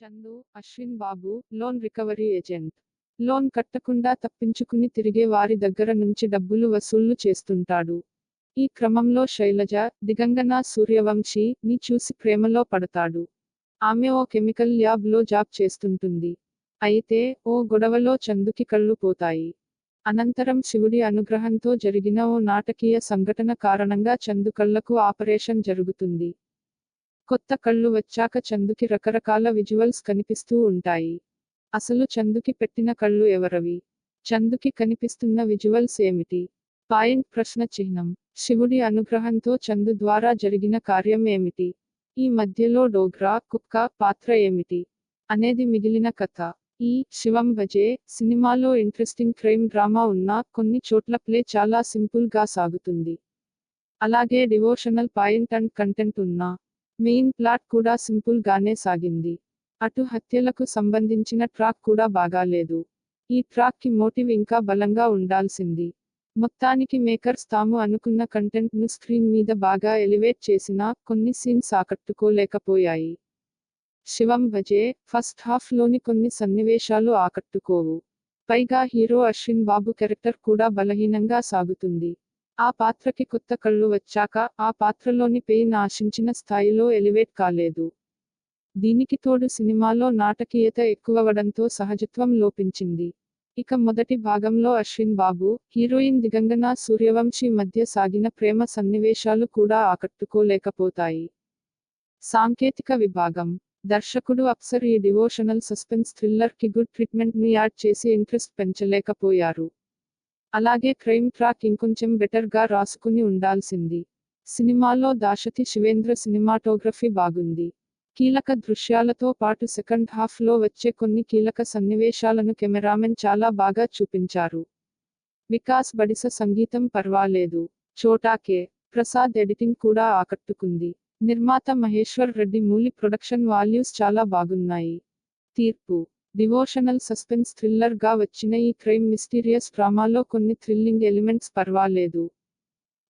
చందు, అశ్విన్ బాబు, loan recovery agent. Loan కట్టకుండా తప్పించుకుని తిరిగే వారి దగ్గర నుంచి డబ్బులు వసూళ్లు చేస్తుంటాడు. ఈ క్రమంలో శైలజ, దిగంగన సూర్యవంశి ని చూసి ప్రేమలో పడతాడు. ఆమె ఓ కెమికల్ ల్యాబ్ లో జాబ్ చేస్తుంటుంది. అయితే ఓ గొడవలో చందుకి కళ్ళు పోతాయి. అనంతరం శివుడి అనుగ్రహంతో జరిగిన ఓ నాటకీయ సంఘటన కారణంగా చందు కళ్లకు ఆపరేషన్ జరుగుతుంది. కొత్త కళ్ళు వచ్చాక చందుకి రకరకాల విజువల్స్ కనిపిస్తూ ఉంటాయి. అసలు చందుకి పెట్టిన కళ్ళు ఎవరవి? చందుకి కనిపిస్తున్న విజువల్స్ ఏమిటి? ప్రశ్న చిహ్నం. శివుడి అనుగ్రహంతో చందు ద్వారా జరిగిన కార్యం ఏమిటి? ఈ మధ్యలో డోగ్రా కుక్క పాత్ర ఏమిటి అనేది మిగిలిన కథ. ఈ శివం భజే సినిమాలో ఇంట్రెస్టింగ్ క్రైమ్ డ్రామా ఉన్నా కొన్ని చోట్ల ప్లే చాలా సింపుల్ గా సాగుతుంది. అలాగే డివోషనల్ పాయింట్ అండ్ కంటెంట్ ఉన్నా మెయిన్ ప్లాట్ కూడా సింపుల్ గానే సాగింది. అటు హత్యలకు సంబంధించిన ట్రాక్ కూడా బాగాలేదు. ఈ ట్రాక్ కి మోటివ్ ఇంకా బలంగా ఉండాల్సింది. మొత్తానికి మేకర్స్ తాము అనుకున్న కంటెంట్ ను స్క్రీన్ మీద బాగా ఎలివేట్ చేసినా కొన్ని సీన్స్ ఆకట్టుకోలేకపోయాయి. శివం భజే ఫస్ట్ హాఫ్ లోని కొన్ని సన్నివేశాలు ఆకట్టుకోవు. పైగా హీరో అశ్విన్ బాబు క్యారెక్టర్ కూడా బలహీనంగా సాగుతుంది. ఆ పాత్రకి కొత్త కళ్ళు వచ్చాక ఆ పాత్రలోని పెయిన్ ఆశించిన స్థాయిలో ఎలివేట్ కాలేదు. దీనికి తోడు సినిమాలో నాటకీయత ఎక్కువవడంతో సహజత్వం లోపించింది. ఇక మొదటి భాగంలో అశ్విన్ బాబు, హీరోయిన్ దిగంగన సూర్యవంశి మధ్య సాగిన ప్రేమ సన్నివేశాలు కూడా ఆకట్టుకోలేకపోతాయి. సాంకేతిక విభాగం. దర్శకుడు అప్సర్ ఈ డివోషనల్ సస్పెన్స్ థ్రిల్లర్ కి గుడ్ ట్రీట్మెంట్ ని యాడ్ చేసి ఇంట్రెస్ట్ పెంచలేకపోయారు. అలాగే క్రైమ్ ట్రాక్ ఇంకొంచెం బెటర్ గా రాసుకుని ఉండాల్సింది. సినిమాలో దాశతి శివేంద్ర సినిమాటోగ్రఫీ బాగుంది. కీలక దృశ్యాలతో పాటు సెకండ్ హాఫ్ లో వచ్చే కొన్ని కీలక సన్నివేశాలను కెమెరామెన్ చాలా బాగా చూపించారు. వికాస్ బడిస సంగీతం పర్వాలేదు. చోటా కె. ప్రసాద్ ఎడిటింగ్ కూడా ఆకట్టుకుంది. నిర్మాత మహేశ్వర్ రెడ్డి మూలి ప్రొడక్షన్ వాల్యూస్ చాలా బాగున్నాయి. తీర్పు. డివోషనల్ సస్పెన్స్ థ్రిల్లర్ గా వచ్చిన ఈ క్రైమ్ మిస్టీరియస్ డ్రామాలో కొన్ని థ్రిల్లింగ్ ఎలిమెంట్స్ పర్వాలేదు.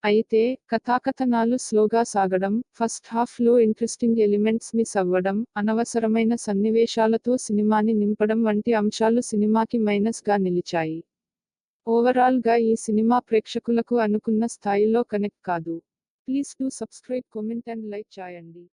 అయితే కథాకథనాలు స్లోగా సాగడం, ఫస్ట్ హాఫ్ లో ఇంట్రెస్టింగ్ ఎలిమెంట్స్ మిస్ అవ్వడం, అనవసరమైన సన్నివేశాలతో సినిమాని నింపడం వంటి అంశాలు సినిమాకి మైనస్ గా నిలిచాయి. ఓవరాల్ గా ఈ సినిమా ప్రేక్షకులకు అనుకున్న స్థాయిలో కనెక్ట్ కాదు. Please do subscribe, comment and like చేయండి.